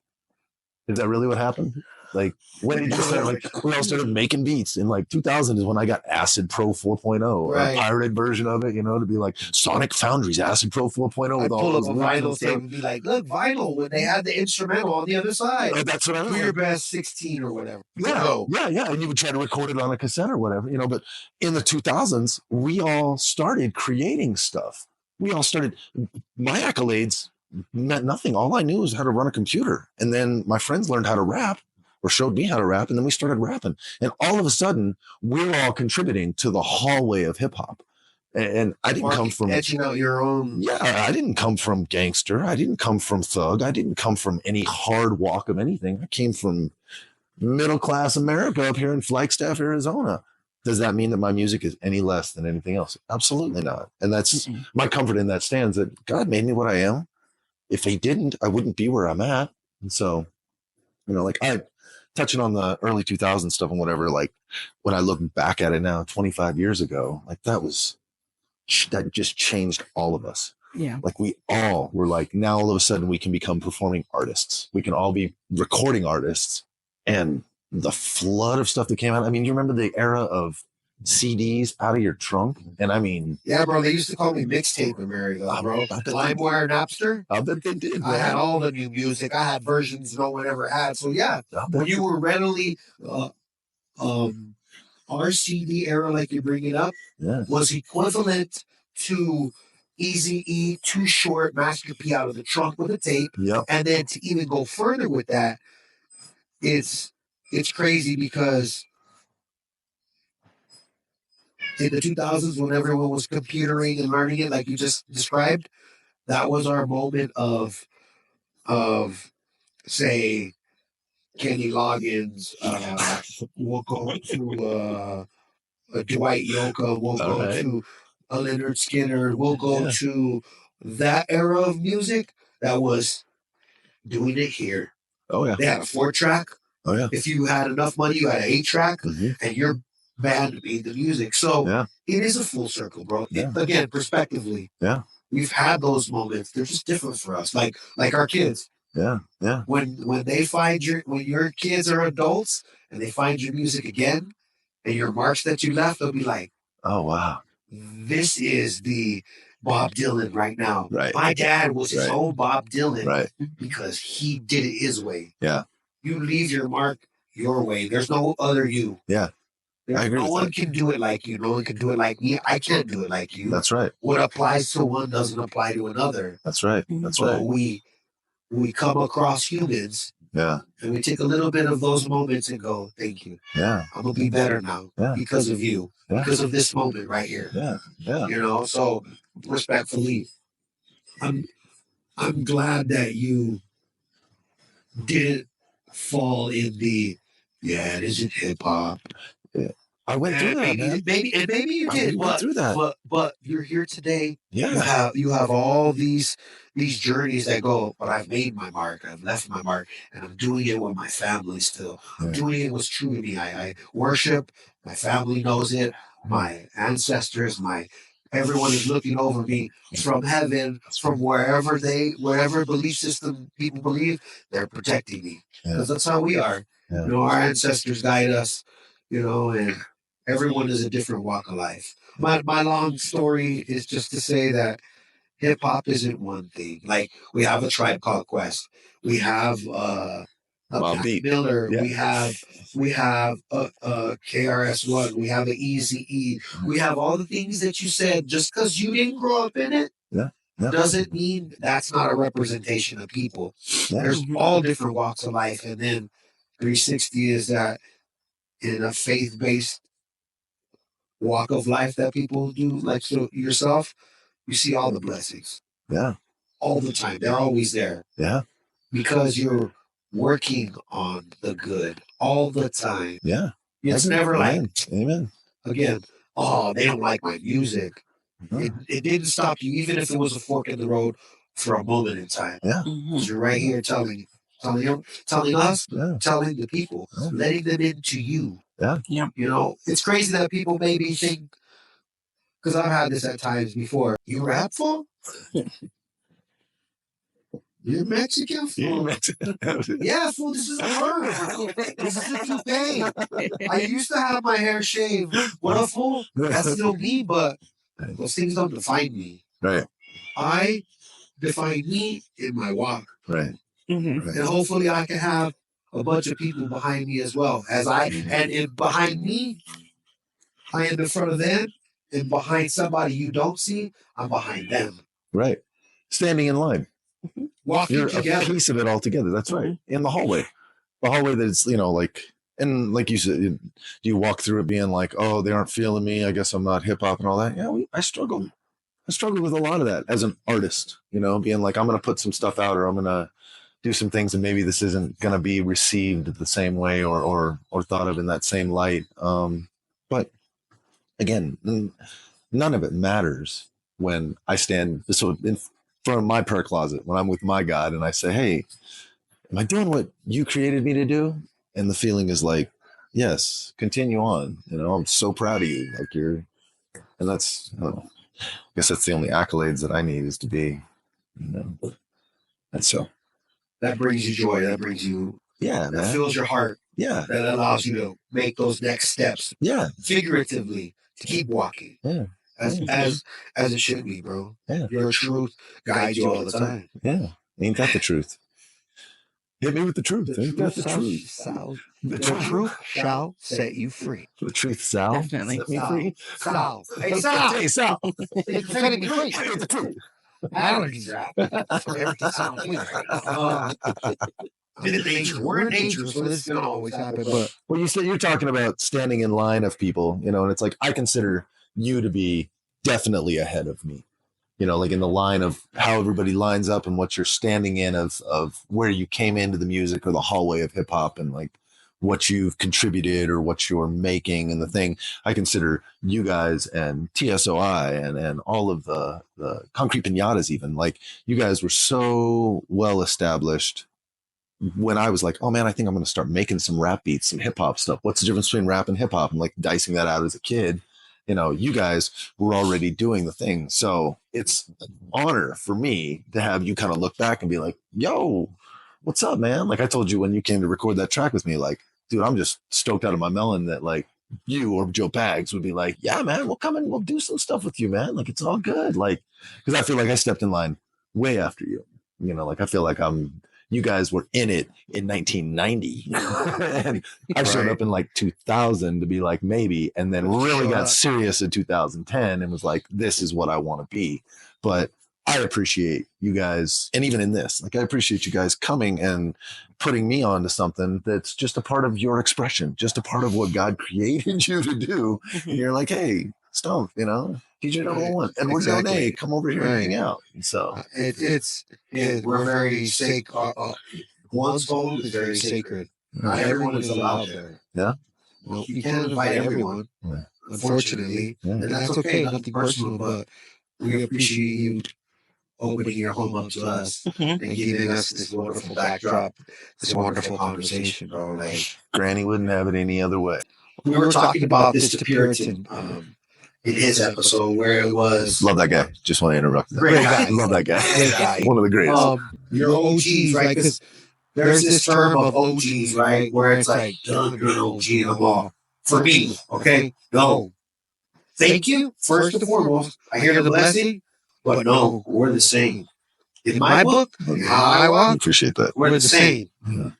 Is that really what happened? Like, when did you start? Like, we all started making beats in like 2000 is when I got Acid Pro 4.0, or a pirated version of it, to be like Sonic Foundry's Acid Pro 4.0 with all those pull up a vinyl tape and be like, look, vinyl, when they had the instrumental on the other side. That's what I mean. Do your best 16 or whatever. Yeah. And you would try to record it on a cassette or whatever, but in the 2000s, we all started creating stuff. We all started, my accolades meant nothing. All I knew was how to run a computer. And then my friends learned how to rap, or showed me how to rap, and then we started rapping. And all of a sudden, we're all contributing to the hallway of hip hop. And I didn't come from etching out your own. Yeah, I didn't come from gangster. I didn't come from thug. I didn't come from any hard walk of anything. I came from middle class America up here in Flagstaff, Arizona. Does that mean that my music is any less than anything else? Absolutely not. And that's my comfort in that stands, that God made me what I am. If he didn't, I wouldn't be where I'm at. And so You know, like I touching on the early 2000s stuff and whatever, like when I look back at it now, 25 years ago, like that just changed all of us. Yeah. Like we all were like, now all of a sudden we can become performing artists. We can all be recording artists. And the flood of stuff that came out. I mean, you remember the era of CDs out of your trunk? And I mean, Yeah, bro, they used to call me mixtape America, bro. LimeWire, Napster. I bet they did, man. I had all the new music. I had versions no one ever had. So yeah, when you were readily our CD era, like you're bringing up, was equivalent to Easy E, Too Short, Master P out of the trunk with a tape. Yep. And then to even go further with that, it's crazy because in the 2000s, when everyone was computering and learning it, like you just described, that was our moment of say Kenny Loggins. We'll go to a Dwight Yoakam. We'll go to a Leonard Skinner. We'll go to that era of music that was doing it here. Oh yeah. They had a 4-track. Oh yeah. If you had enough money, you had an 8-track, and your band made the music. So it is a full circle, bro. Again, prospectively. Yeah. We've had those moments. They're just different for us. Like our kids. Yeah. Yeah. When they find when your kids are adults and they find your music again and your marks that you left, they'll be like, oh wow, this is the Bob Dylan right now. Right. My dad was his own Bob Dylan. Right. Because he did it his way. Yeah. You leave your mark your way. There's no other you. Yeah. I agree. No one can do it like you. No one can do it like me. I can't do it like you. That's right. What applies to one doesn't apply to another. That's right. That's but right. We come across humans. Yeah. And we take a little bit of those moments and go, thank you. Yeah. I'm going to be better now. Yeah. Because of you. Yeah. Because of this moment right here. Yeah. Yeah. You know, so respectfully, I'm glad that you didn't fall in the, it isn't hip hop. Yeah. I went through that, man. Maybe you did. Went through that. But you're here today. Yeah. You have all these journeys that go, but I've made my mark. I've left my mark, and I'm doing it with my family still. I'm doing it what's true to me. I worship. My family knows it. My ancestors, everyone is looking over me from heaven, from wherever belief system people believe, they're protecting me. Because that's how we are. Yeah. You know, our ancestors guide us, you know, and everyone is a different walk of life. My long story is just to say that hip hop isn't one thing. Like we have a Tribe Called Quest. We have a Mac Miller. Yeah. We have a KRS-One. We have an Easy E. We have all the things that you said. Just because you didn't grow up in it, doesn't mean that's not a representation of people. There's all different walks of life, and then 360 is that in a faith-based walk of life that people do, like so yourself, you see all the blessings. Yeah. All the time. They're always there. Yeah. Because you're working on the good all the time. Yeah. It's never like, amen. Again, they don't like my music. It didn't stop you, even if it was a fork in the road for a moment in time. Yeah. Because you're right here telling us, telling the people, letting them into you. Yeah. Yeah. You know, it's crazy that people maybe think, because I've had this at times before, you rap for? You're Mexican, fool. Yeah, fool, this is a word. This is a toupee. I used to have my hair shaved. What up, fool? That's still me, but those things don't define me. Right. I define me in my walk. Right. Mm-hmm. And hopefully I can have a bunch of people behind me as well. Behind me, I am in front of them. And behind somebody you don't see, I'm behind them. Right. Standing in line. Walking You're together. A piece of it all together. That's right. In the hallway. The hallway that's, you know, like, and like you said, do you walk through it being like, oh, they aren't feeling me. I guess I'm not hip hop and all that. Yeah, I struggled. I struggled with a lot of that as an artist, you know, being like, I'm going to put some stuff out or I'm going to do some things and maybe this isn't going to be received the same way or thought of in that same light. But again, none of it matters when I stand from my prayer closet, when I'm with my God and I say, hey, am I doing what you created me to do? And the feeling is like, yes, continue on. I'm so proud of you. Like and that's, I don't know, I guess that's the only accolades that I need is to be, you know, and so, That brings you joy. That brings you, yeah, that man. fills your heart. Yeah. That allows you to make those next steps Yeah. figuratively to keep walking. Yeah. As it should be, bro. Yeah. Your truth guides you all the time. Yeah. Ain't that the truth? Hit me with the truth. Ain't that the truth? The truth shall set you free. The truth, Sal. Definitely. Set me free. Sal. Hey, Sal. Hey, Sal. It's setting me free. Hit me with the truth. Allergies are out. So everything sounds weird right now. I'm in nature. We're in nature, so this is going to always happen. But Well, you're talking about standing in line of people, and it's like I consider you to be definitely ahead of me. Like in the line of how everybody lines up and what you're standing in of where you came into the music or the hallway of hip hop and like what you've contributed or what you're making and the thing. I consider you guys and TSOI and all of the Concrete Pinatas even, like you guys were so well established when I was like, oh man, I think I'm going to start making some rap beats, some hip hop stuff. What's the difference between rap and hip hop? I'm like dicing that out as a kid. You guys were already doing the thing. So it's an honor for me to have you kind of look back and be like, yo, what's up, man? Like I told you when you came to record that track with me, like, dude, I'm just stoked out of my melon that like you or Joe Pags would be like, yeah, man, we'll come and we'll do some stuff with you, man. Like it's all good. Like, because I feel like I stepped in line way after you. Like I feel like you guys were in it in 1990 and I showed up in like 2000 to be like maybe, and then really got serious in 2010 and was like, this is what I want to be. But I appreciate you guys. And even in this, like I appreciate you guys coming and putting me onto something that's just a part of your expression, just a part of what God created you to do. And you're like, hey, Stump, DJ number one, Edward Donne, come over here and hang out. And so we're very sacred. One's home is very sacred. Not everyone is allowed there. Yeah. You can't invite everyone, unfortunately. And that's okay, nothing personal, but we appreciate you opening your home up to us and giving us this wonderful backdrop, this wonderful conversation, bro. Like Granny wouldn't have it any other way. We were talking about this to Puritan in his episode where it was. Love that guy. Just want to interrupt. Great guy. Love that guy. Great guy. One of the greatest. Your OGs, right? Because there's this term of OGs, right? Where it's like, you're an OG of all. For me, okay? No. Thank you, first and foremost. I hear the blessing, but no, we're the same. In my book, how I walk, appreciate that. We're the same. Yeah.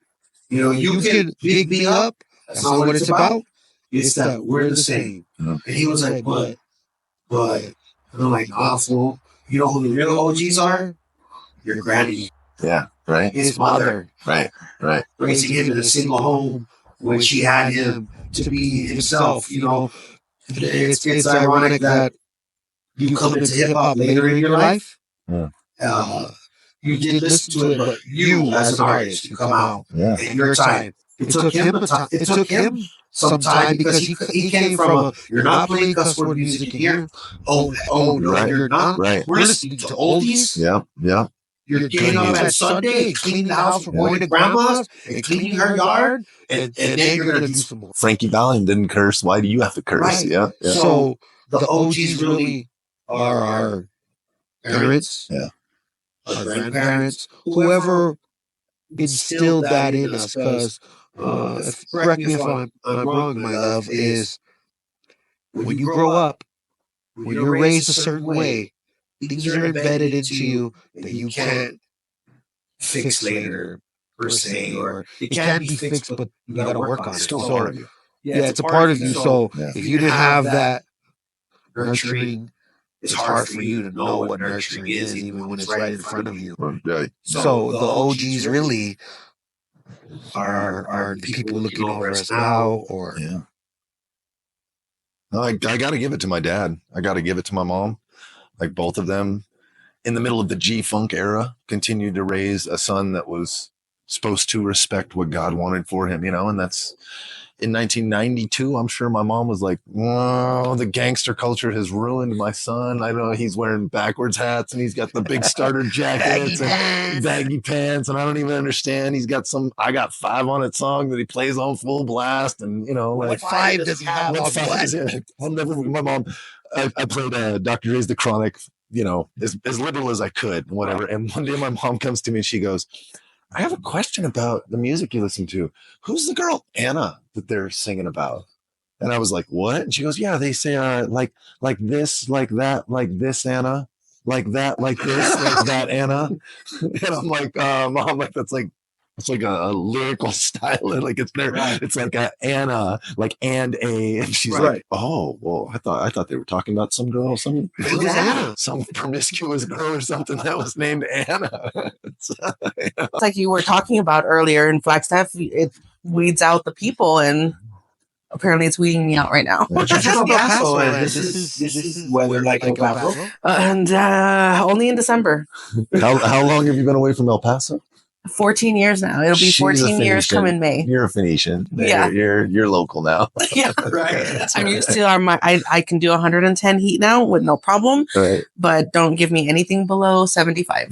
You can big me up. That's not what it's about. It's that we're the same. Yeah. And he was like, but, and I'm like, fool. You know who the real OGs are? Your granny. Yeah, right. His mother. Right. Raising him in a single home when she had him to be himself. It's ironic that you come into hip hop later in your life. Yeah. You did listen to it, but you as an artist, you come out in your time. It took him some time because he came from you're not playing cuss word music here. Oh no, right. You're not. Right. We're listening to oldies. Yeah. You're getting up at Sunday and cleaning the house from going to grandma's and cleaning her yard, and then you're gonna do some more. Frankie Valiant didn't curse. Why do you have to curse? Right. Yeah. So the OGs really are our parents, our grandparents, whoever instilled that in us. Because correct me if I'm wrong, my love, is when you grow up, when you're raised a certain way, things are embedded into you that you can't fix later, per se, or it can be fixed, but you got to work on it. Still So, part of you. it's a part of you. So if you didn't have that nurturing, it's hard for you to know what nurturing is, even when it's right in front of you. Right. So the OGs really are the people looking over us now, or No, I got to give it to my dad. I got to give it to my mom. Like both of them, in the middle of the G-Funk era, continued to raise a son that was supposed to respect what God wanted for him, and that's, in 1992, I'm sure my mom was like, "Oh, the gangster culture has ruined my son. I know he's wearing backwards hats and he's got the big starter jackets and baggy pants, and I don't even understand. I got 5 on it song that he plays on full blast, and like What 5 does he have on I'll never. My mom, I played Dr. Dre's The Chronic, as liberal as I could, whatever. And one day my mom comes to me and she goes, I have a question about the music you listen to. Who's the girl Anna that they're singing about? And I was like, what? And she goes, yeah, they say like this, like that, like this Anna, like that, like this, like that Anna. And I'm like, mom, like that's like it's like a lyrical style. Like it's there, it's like a Anna, like and a, and she's like, oh, well, I thought they were talking about some girl, some promiscuous girl or something that was named Anna. It's like you were talking about earlier in Flagstaff, it weeds out the people, and apparently it's weeding me out right now. This is weather like El Paso? And only in December. How long have you been away from El Paso? 14 years now. It'll be 14 years come in May. You're a Phoenician. Yeah. You're local now. Yeah. Right. I'm used to I can do 110 heat now with no problem. Right. But don't give me anything below 75.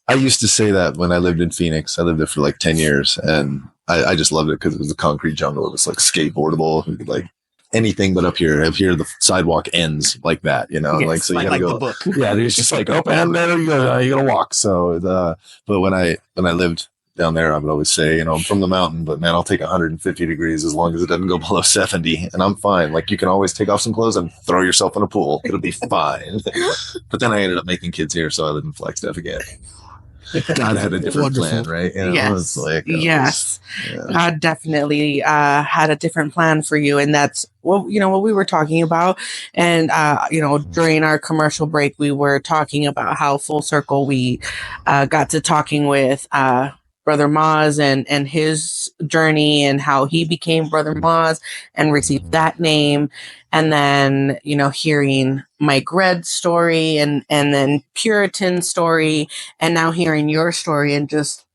I used to say that when I lived in Phoenix. I lived there for like 10 years, and I just loved it because it was a concrete jungle. It was like skateboardable, like anything but up here. Up here, the sidewalk ends like that, Yes, like, so you gotta like go. the book. Yeah, it's just like, oh, man, you gotta walk. So, but when I lived down there, I would always say, I'm from the mountain, but man, I'll take 150 degrees as long as it doesn't go below 70, and I'm fine. Like, you can always take off some clothes and throw yourself in a pool. It'll be fine. But then I ended up making kids here, so I live in Flagstaff again. God had a different plan, right? Yes. Yes. Yeah. God definitely had a different plan for you. And that's what we were talking about. And, during our commercial break, we were talking about how full circle we got to talking with Brother Maz and his journey and how he became Brother Maz and received that name. And then, hearing Mike Red's story and then Puritan's story, and now hearing your story, and just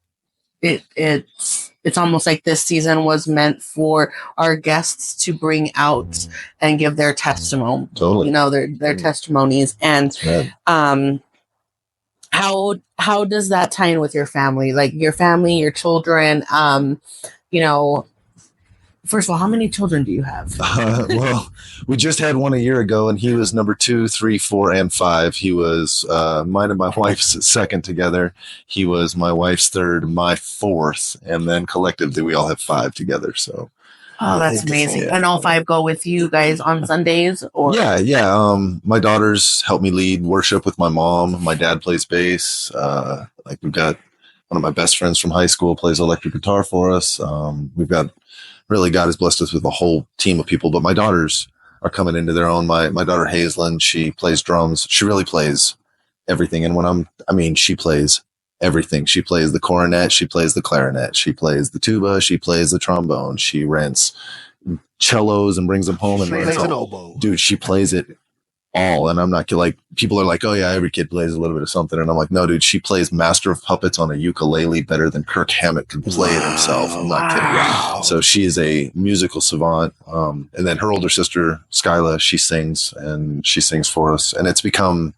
it's almost like this season was meant for our guests to bring out and give their testimony, Totally. their testimonies. And how does that tie in with your family, like your family, your children? First of all, how many children do you have? Well, we just had one a year ago, and he was number 2, 3, 4, and 5. He was mine and my wife's second together. He was my wife's third, my fourth, and then collectively we all have 5 together. So, oh, that's amazing! And all 5 go with you guys on Sundays, or yeah. My daughters help me lead worship with my mom. My dad plays bass. We've got one of my best friends from high school plays electric guitar for us. We've got. Really, God has blessed us with a whole team of people, but my daughters are coming into their own. My daughter Hazelyn, she plays drums. She really plays everything. And she plays everything. She plays the cornet. She plays the clarinet. She plays the tuba. She plays the trombone. She rents cellos and brings them home. And Plays an oboe. Dude, she plays it all. And I'm not like, people are like, oh yeah, every kid plays a little bit of something. And I'm like, no, dude, she plays Master of Puppets on a ukulele better than Kirk Hammett can play it himself. I'm not kidding. So she is a musical savant. And then her older sister, Skyla, she sings for us. And it's become,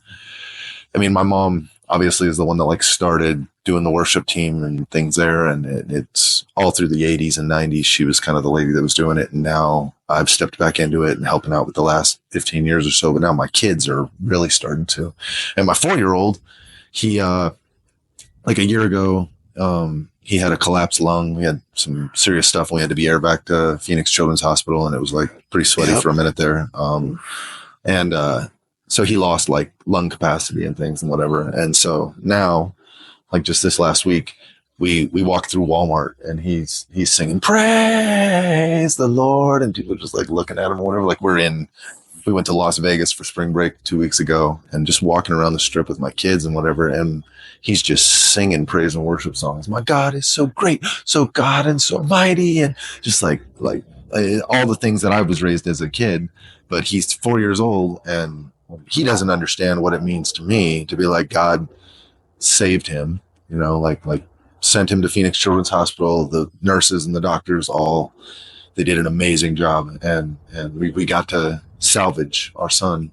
my mom obviously is the one that started doing the worship team and things there. And it's all through the 80s and 90s. She was kind of the lady that was doing it. And now I've stepped back into it and helping out with the last 15 years or so. But now my kids are really starting to. And my 4-year-old, he, a year ago, he had a collapsed lung. We had some serious stuff. We had to be air back to Phoenix Children's Hospital, and it was pretty sweaty for a minute there. So he lost lung capacity and things and whatever. And so now, just this last week, we walked through Walmart and he's singing "Praise the Lord," and people just looking at him or whatever. We went to Las Vegas for spring break 2 weeks ago, and just walking around the strip with my kids and whatever, and he's just singing praise and worship songs. My God is so great, so God and so mighty, and just all the things that I was raised as a kid. But he's 4 years old, and he doesn't understand what it means to me to be God saved him, sent him to Phoenix Children's Hospital. The nurses and the doctors all they did an amazing job, and we got to salvage our son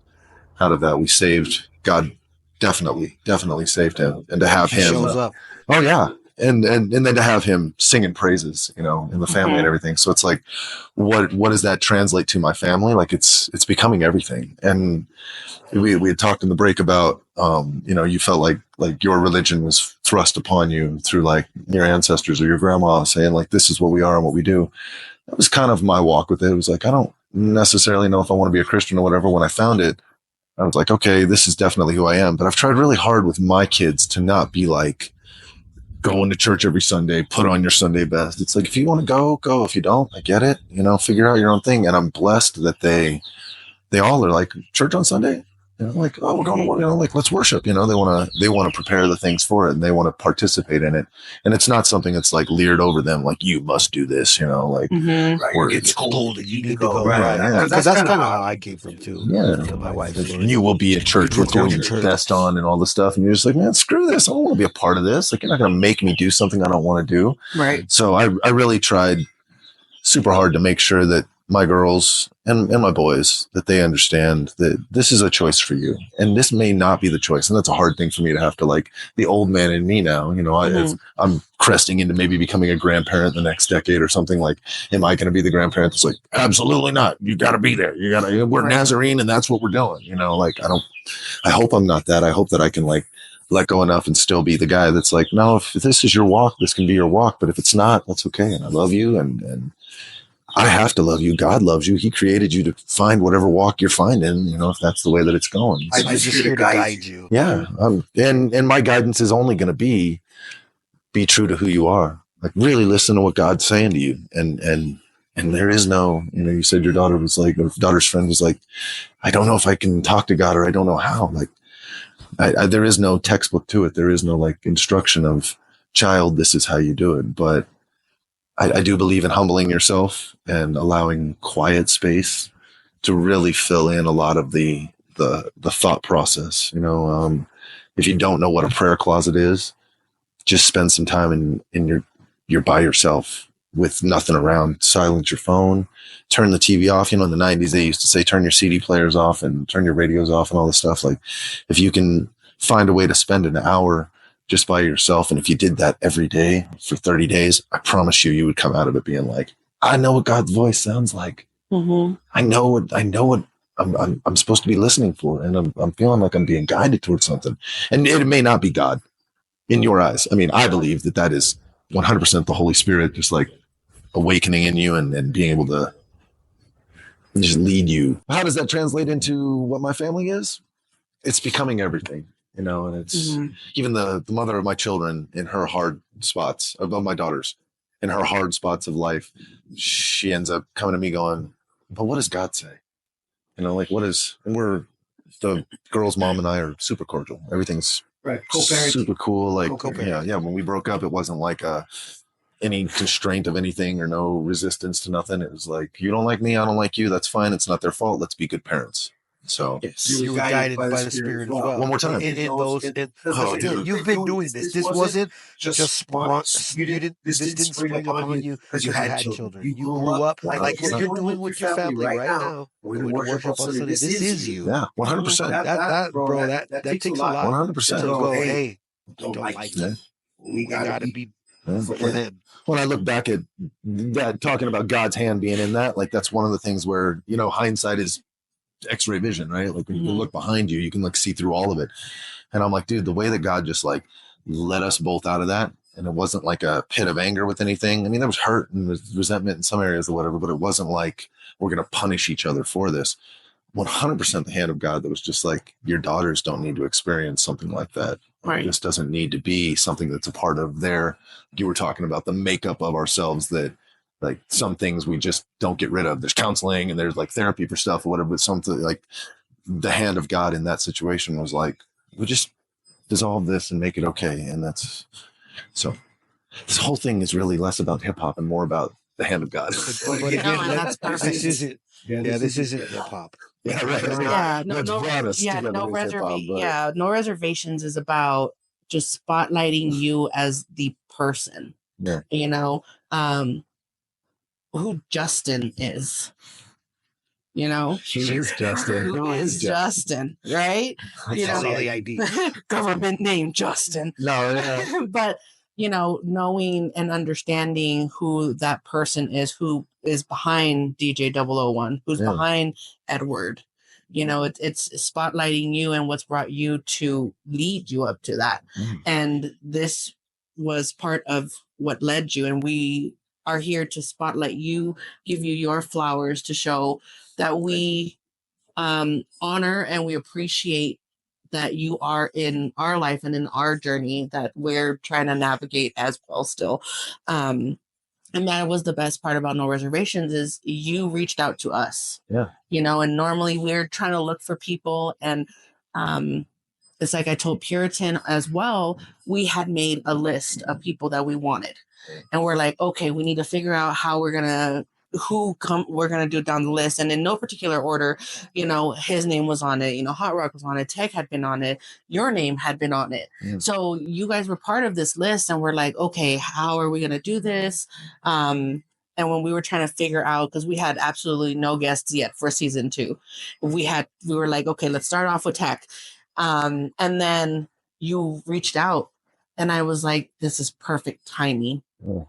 out of that. We saved. God definitely saved him, and to have him shows up. Oh yeah. And then to have him singing praises, you know, in the family and everything. So it's like, what does that translate to my family? Like it's becoming everything. And we had talked in the break about, you know, you felt like your religion was thrust upon you through like your ancestors or your grandma saying like, this is what we are and what we do. That was kind of my walk with it. It was like, I don't necessarily know if I want to be a Christian or whatever. When I found it, I was like, okay, this is definitely who I am. But I've tried really hard with my kids to not be like, going to church every Sunday, put on your Sunday best. It's like, if you want to go. If you don't, I get it. You know, figure out your own thing. And I'm blessed that they all are like, church on Sunday. You know, like, oh, we're going to, you know, like, let's worship. You know, they want to prepare the things for it, and they want to participate in it. And it's not something that's like leered over them, like you must do this. You know, like Right, it's cold and you need to go. Right. Because that's kind of how I came from too. Yeah, my wife. You will be at church with your vest on and all this stuff, and you're just like, man, screw this. I don't want to be a part of this. Like, you're not going to make me do something I don't want to do. Right. So I really tried super hard to make sure that my girls and my boys, that they understand that this is a choice for you, and this may not be the choice. And that's a hard thing for me to have to, like, the old man in me now, you know, I'm cresting into maybe becoming a grandparent the next decade or something. Like, am I going to be the grandparent that's like, absolutely not. You got to be there. We're Nazarene and that's what we're doing. You know, like, I hope I'm not that. I hope that I can like let go enough and still be the guy that's like, no, if this is your walk, this can be your walk. But if it's not, that's okay. And I love you. And I have to love you. God loves you. He created you to find whatever walk you're finding, you know, if that's the way that it's going. I'm just here to guide you. Yeah. And my guidance is only going to be true to who you are. Like, really listen to what God's saying to you. And there is no, you know, you said your daughter was like, or daughter's friend was like, I don't know if I can talk to God, or I don't know how. Like, there is no textbook to it. There is no like instruction of, child, this is how you do it. But I do believe in humbling yourself and allowing quiet space to really fill in a lot of the thought process. You know, if you don't know what a prayer closet is, just spend some time in you're by yourself with nothing around. Silence your phone, turn the TV off. You know, in the 90s, they used to say, turn your CD players off and turn your radios off and all this stuff. Like, if you can find a way to spend an hour just by yourself, and if you did that every day for 30 days, I promise you would come out of it being like, I know what God's voice sounds like. I know what I'm supposed to be listening for, and I'm feeling like I'm being guided towards something. And it may not be God in your eyes. I mean, I believe that is 100% the Holy Spirit, just like awakening in you and being able to just lead you. How does that translate into what my family is? It's becoming everything. You know, and it's even the mother of my children in her hard spots, of my daughters, in her hard spots of life, she ends up coming to me going, but what does God say? You know, like, and the girl's mom and I are super cordial. Everything's super cool. Like, yeah. When we broke up, it wasn't like any constraint of anything or no resistance to nothing. It was like, you don't like me, I don't like you. That's fine. It's not their fault. Let's be good parents. So you were guided by the Spirit as well. One more time. You've been doing this. This wasn't just sprung. This didn't spring upon you because you had children. You grew up like you're doing with your family right now. We're going to worship on Sunday. This is you. Yeah, 100%. That takes a lot. 100%. To go, hey, don't like them. We got to be for them. When I look back at that, talking about God's hand being in that, like, that's one of the things where, you know, hindsight is X-ray vision, right? Like, when you look behind you, you can like see through all of it. And I'm like, dude, the way that God just like let us both out of that, and it wasn't like a pit of anger with anything. I mean, there was hurt and resentment in some areas or whatever, but it wasn't like we're going to punish each other for this. 100% the hand of God that was just like, your daughters don't need to experience something like that. Right. This doesn't need to be something that's a part of you were talking about the makeup of ourselves, that like some things we just don't get rid of. There's counseling and there's like therapy for stuff or whatever, but something like the hand of God in that situation was like, we just dissolve this and make it okay. And that's, so this whole thing is really less about hip hop and more about the hand of God. But again, this isn't hip hop. Yeah, right. No Reservations is about just spotlighting you as the person. Yeah. You know, who Justin is. You know, He is Justin. who is Justin, right? You That's know, all the ID. government name Justin. No, yeah. But you know, knowing and understanding who that person is, who is behind DJ 001, who's behind Edward. You know, it's spotlighting you and what's brought you to lead you up to that. And this was part of what led you. And we are here to spotlight you, give you your flowers to show that we honor and we appreciate that you are in our life and in our journey that we're trying to navigate as well still. And that was the best part about No Reservations is you reached out to us. Yeah. You know, and normally we're trying to look for people. And it's like I told Puritan as well, we had made a list of people that we wanted. And we're like, okay, we need to figure out how we're going to we're gonna do it down the list, and in no particular order. You know, his name was on it. You know, Hot Rock was on it. Tech had been on it. Your name had been on it. So you guys were part of this list, and we're like, okay, how are we gonna do this? And when we were trying to figure out, because we had absolutely no guests yet for season 2, we were like, okay, let's start off with Tech, and then you reached out, and I was like, this is perfect timing.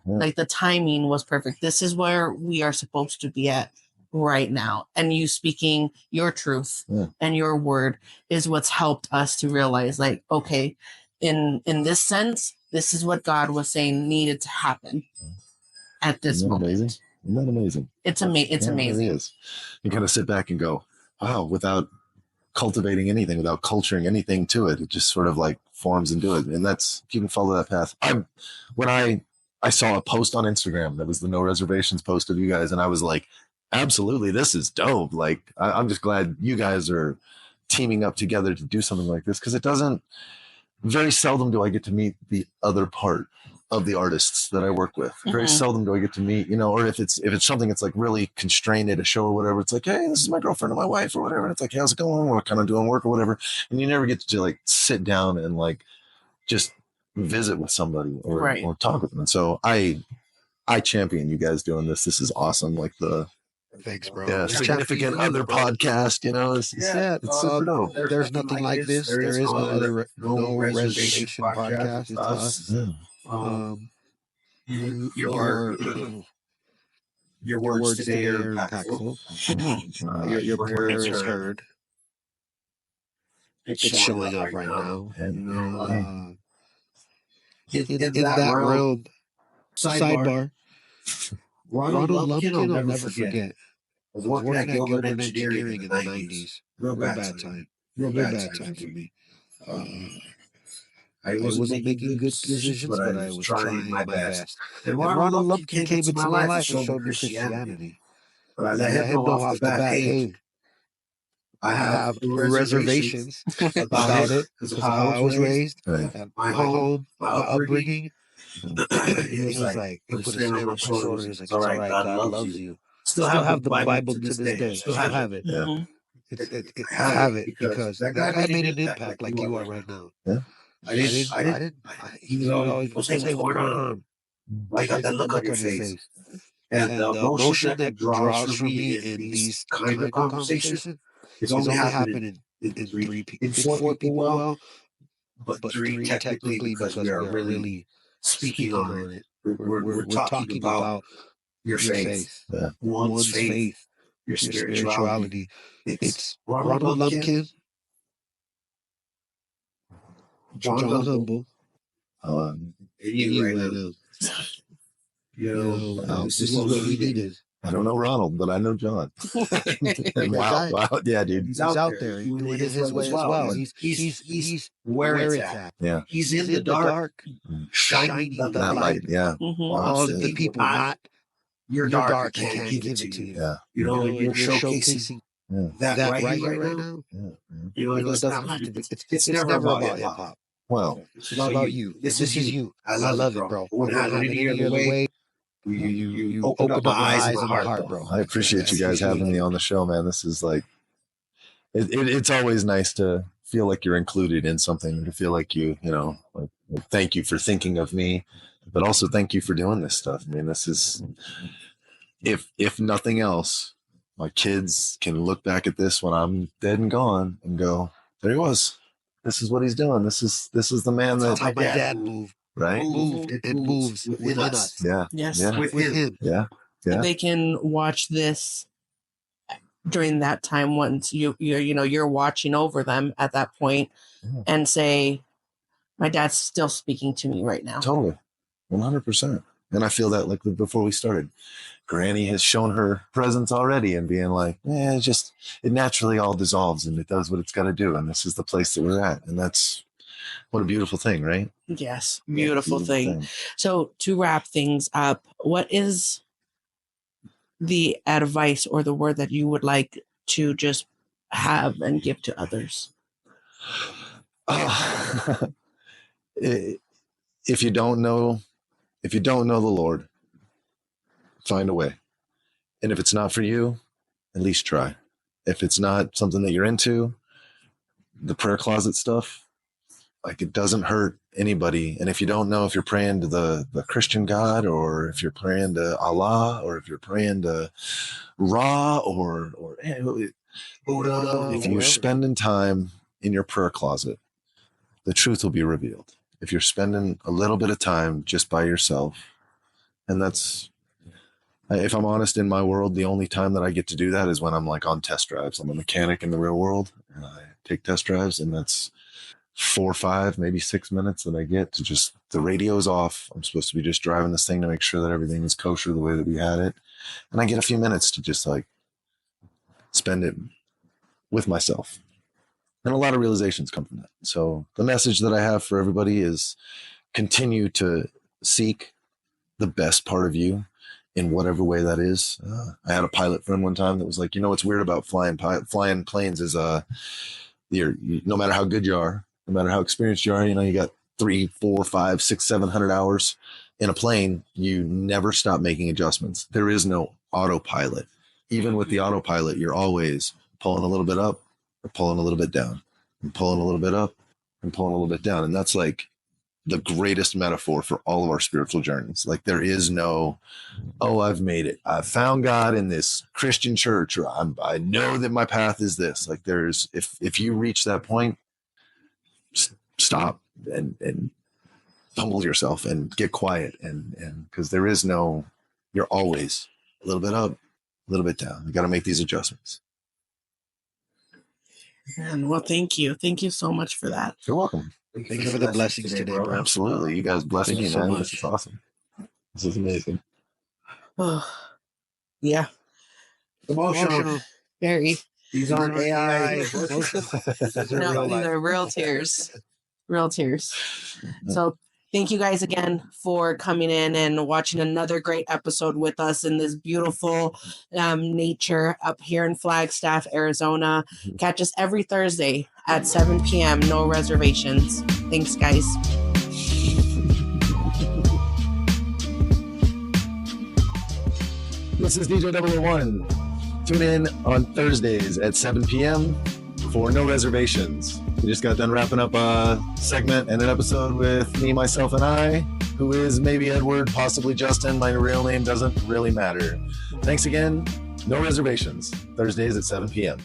Like the timing was perfect. This is where we are supposed to be at right now. And you speaking your truth and your word is what's helped us to realize, like, okay, in this sense, this is what God was saying needed to happen at this moment. Amazing. Isn't that amazing? It's amazing. It's amazing. It is. You kind of sit back and go, wow, without cultivating anything, without culturing anything to it, it just sort of like forms into it. And that's, you can follow that path. When I saw a post on Instagram that was the No Reservations post of you guys, and I was like, absolutely, this is dope. Like, I'm just glad you guys are teaming up together to do something like this, because very seldom do I get to meet the other part of the artists that I work with. Very seldom do I get to meet, you know, or if it's something that's like really constrained at a show or whatever, it's like, hey, this is my girlfriend or my wife or whatever. And it's like, hey, how's it going? We're kind of doing work or whatever. And you never get to like sit down and like just visit with somebody or talk with them. And so I champion you guys doing this. This is awesome. Like Thanks, bro. Yeah, significant other podcast, you know. It's super dope. There's nothing like this. There is no other no reservation podcast. It's us. Your words today are impactful. Your prayer is heard. It's showing up right now. And in that realm, sidebar, Ronald Lumpkin, I'll never forget. I was working at Gilbert Engineering in the 90s. Real bad time. Real bad time for me. I wasn't making good decisions, but I was trying my best. And Ronald Lumpkin came into my life and showed me Christianity. But I let him know off the bat, hey, I have reservations about it because of how I was raised, my home, my upbringing. He was like, he put his hand on my shoulder. He was like, it's all right, God loves you. Still have the Bible to this day. Still have it. Yeah. I have it because that guy made an impact like you are right now. Yeah. I didn't. He was always saying, "Hey, what's going on?" Why you got that look on your face? And the emotion that draws from me in these kind of conversations is only happening in 4 people, well, but 3 technically because we are really speaking on it. We're talking about your faith, one's faith, your spirituality. It's Ronald Lumpkin, John Humble, and you right now. This is what we needed. I don't know Ronald, but I know John. Wow, yeah, dude. He's out there. He's doing it his way as well. He's where it's at. Yeah. He's in the dark, shining the light. Yeah. All the people, not your dark can't give it to you. Yeah. You know, you're showcasing that right now. Yeah. You know, it doesn't have to be. It's never about hip hop. Well, it's about you. This is you. I love it, bro. We're not any other way. You open up my eyes and my heart, bro. I appreciate you guys having me on the show, man. This is like, it's always nice to feel like you're included in something, to feel like you know, like, thank you for thinking of me, but also thank you for doing this stuff. I mean, this is, if nothing else, my kids can look back at this when I'm dead and gone and go, there he was. This is what he's doing. This is the man That's that how my dad moved. Right. Moved and moves within us. Yeah. Yes. Yeah. With him. Yeah. Yeah. They can watch this during that time once you're watching over them at that point and say, my dad's still speaking to me right now. Totally. 100%. And I feel that like before we started, Granny has shown her presence already and being like, it naturally all dissolves and it does what it's got to do. And this is the place that we're at. And that's what a beautiful thing, right? Yes. Beautiful thing. So to wrap things up, what is the advice or the word that you would like to just have and give to others? If you don't know the Lord, find a way. And if it's not for you, at least try. If it's not something that you're into, the prayer closet stuff, like it doesn't hurt anybody. And if you don't know if you're praying to the Christian God, or if you're praying to Allah, or if you're praying to Ra, or if you're spending time in your prayer closet, the truth will be revealed. If you're spending a little bit of time just by yourself, and that's, if I'm honest, in my world, the only time that I get to do that is when I'm like on test drives. I'm a mechanic in the real world and I take test drives, and that's 4 or 5, maybe 6 minutes that I get to just, the radio's off. I'm supposed to be just driving this thing to make sure that everything is kosher the way that we had it. And I get a few minutes to just like spend it with myself. And a lot of realizations come from that. So the message that I have for everybody is continue to seek the best part of you in whatever way that is. I had a pilot friend one time that was like, what's weird about flying planes is no matter how good you are, no matter how experienced you are, you got 3, 4, 5, 6, 700 hours in a plane, you never stop making adjustments. There is no autopilot. Even with the autopilot, you're always pulling a little bit up or pulling a little bit down, and pulling a little bit up and pulling a little bit down. And that's like the greatest metaphor for all of our spiritual journeys. Like there is no, I've made it. I've found God in this Christian church, or I know that my path is this. Like there's, if you reach that point, stop and humble yourself and get quiet. And because there is no, you're always a little bit up, a little bit down. You got to make these adjustments. And well, thank you. Thank you so much for that. You're welcome. Thank you for the blessings today, bro. Absolutely. You guys blessed me, so man. much. This is awesome. This is amazing. Oh, yeah. Emotional. Very. These aren't AI. These are No, real these life. are real tears. Real tears. So thank you guys again for coming in and watching another great episode with us in this beautiful nature up here in Flagstaff, Arizona. Catch us every Thursday at 7 p.m. No Reservations. Thanks, guys. This is DJ 001. Tune in on Thursdays at 7 p.m. for No Reservations. We just got done wrapping up a segment and an episode with me, myself, and I, who is maybe Edward, possibly Justin. My real name doesn't really matter. Thanks again. No Reservations. Thursdays at 7 p.m.